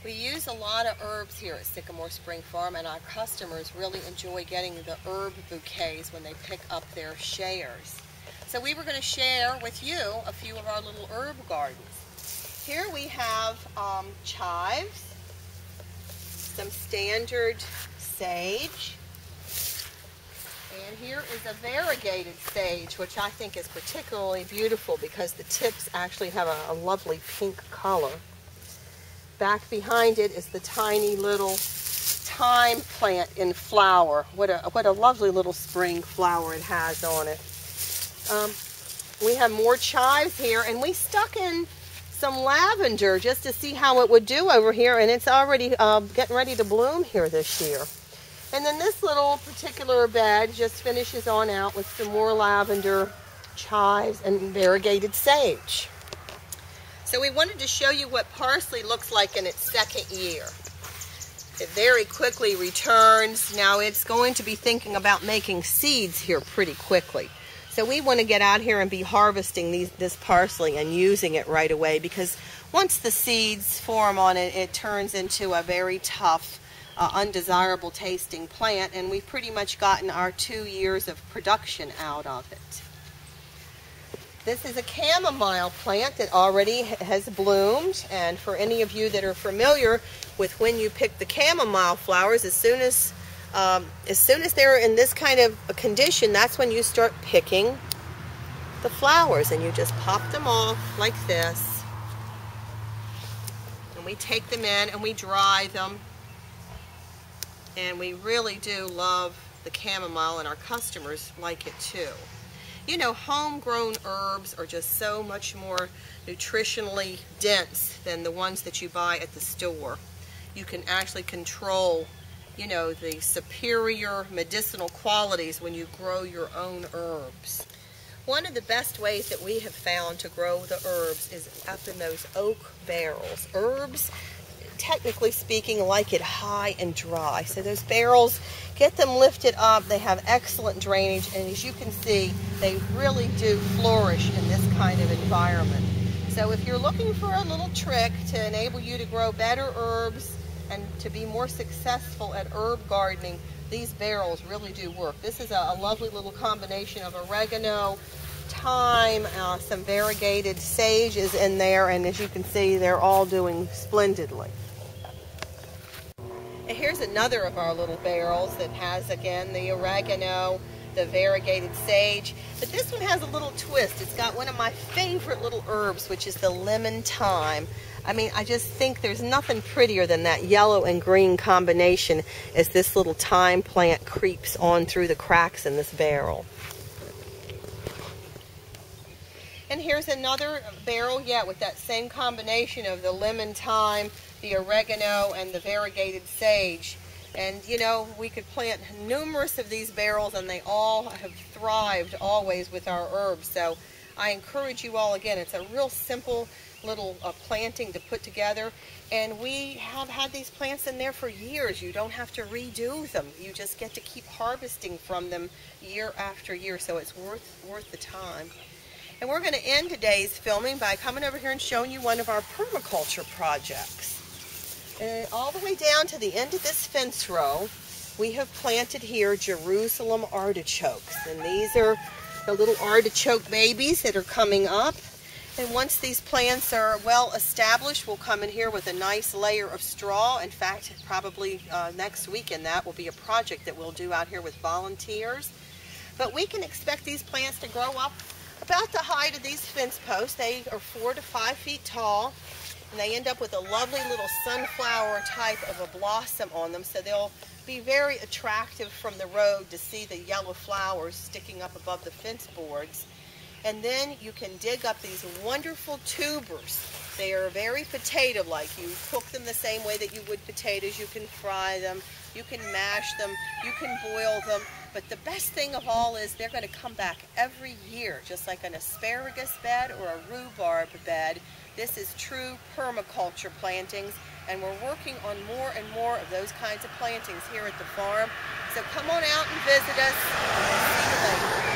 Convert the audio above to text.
We use a lot of herbs here at Sycamore Spring Farm, and our customers really enjoy getting the herb bouquets when they pick up their shares. So we were going to share with you a few of our little herb gardens. Here we have chives, some standard sage, and here is a variegated sage, which I think is particularly beautiful because the tips actually have a lovely pink color. Back behind it is the tiny little thyme plant in flower. What a lovely little spring flower it has on it. We have more chives here, and we stuck in some lavender just to see how it would do over here, and it's already getting ready to bloom here this year. And then this little particular bed just finishes on out with some more lavender, chives, and variegated sage. So we wanted to show you what parsley looks like in its second year. It very quickly returns. Now it's going to be thinking about making seeds here pretty quickly. So we want to get out here and be harvesting this parsley and using it right away, because once the seeds form on it, it turns into a very tough, undesirable tasting plant, and we've pretty much gotten our 2 years of production out of it. This is a chamomile plant that already has bloomed, and for any of you that are familiar with when you pick the chamomile flowers, as soon as they're in this kind of a condition, that's when you start picking the flowers, and you just pop them off like this, and we take them in and we dry them. And we really do love the chamomile, and our customers like it too. You know, homegrown herbs are just so much more nutritionally dense than the ones that you buy at the store. You can actually control, you know, the superior medicinal qualities when you grow your own herbs. One of the best ways that we have found to grow the herbs is up in those oak barrels. Herbs, technically speaking, like it high and dry. So those barrels, get them lifted up. They have excellent drainage, and as you can see, they really do flourish in this kind of environment. So if you're looking for a little trick to enable you to grow better herbs and to be more successful at herb gardening, these barrels really do work. This is a lovely little combination of oregano, thyme, some variegated sage is in there, and as you can see, they're all doing splendidly. And here's another of our little barrels that has, again, the oregano, the variegated sage, but this one has a little twist. It's got one of my favorite little herbs, which is the lemon thyme. I mean, I just think there's nothing prettier than that yellow and green combination as this little thyme plant creeps on through the cracks in this barrel. And here's another barrel, with that same combination of the lemon thyme, the oregano, and the variegated sage. And you know, we could plant numerous of these barrels, and they all have thrived always with our herbs. So I encourage you all, again, it's a real simple little planting to put together, and we have had these plants in there for years. You don't have to redo them. You just get to keep harvesting from them year after year, so it's worth the time. And we're going to end today's filming by coming over here and showing you one of our permaculture projects. And all the way down to the end of this fence row, we have planted here Jerusalem artichokes. And these are the little artichoke babies that are coming up. And once these plants are well established, we'll come in here with a nice layer of straw. In fact, probably next weekend, that will be a project that we'll do out here with volunteers. But we can expect these plants to grow up about the height of these fence posts. They are 4 to 5 feet tall, and they end up with a lovely little sunflower type of a blossom on them, so they'll be very attractive from the road to see the yellow flowers sticking up above the fence boards. And then you can dig up these wonderful tubers. They are very potato-like. You cook them the same way that you would potatoes. You can fry them, you can mash them, you can boil them. But the best thing of all is they're going to come back every year, just like an asparagus bed or a rhubarb bed. This is true permaculture plantings, and we're working on more and more of those kinds of plantings here at the farm. So come on out and visit us. See you later.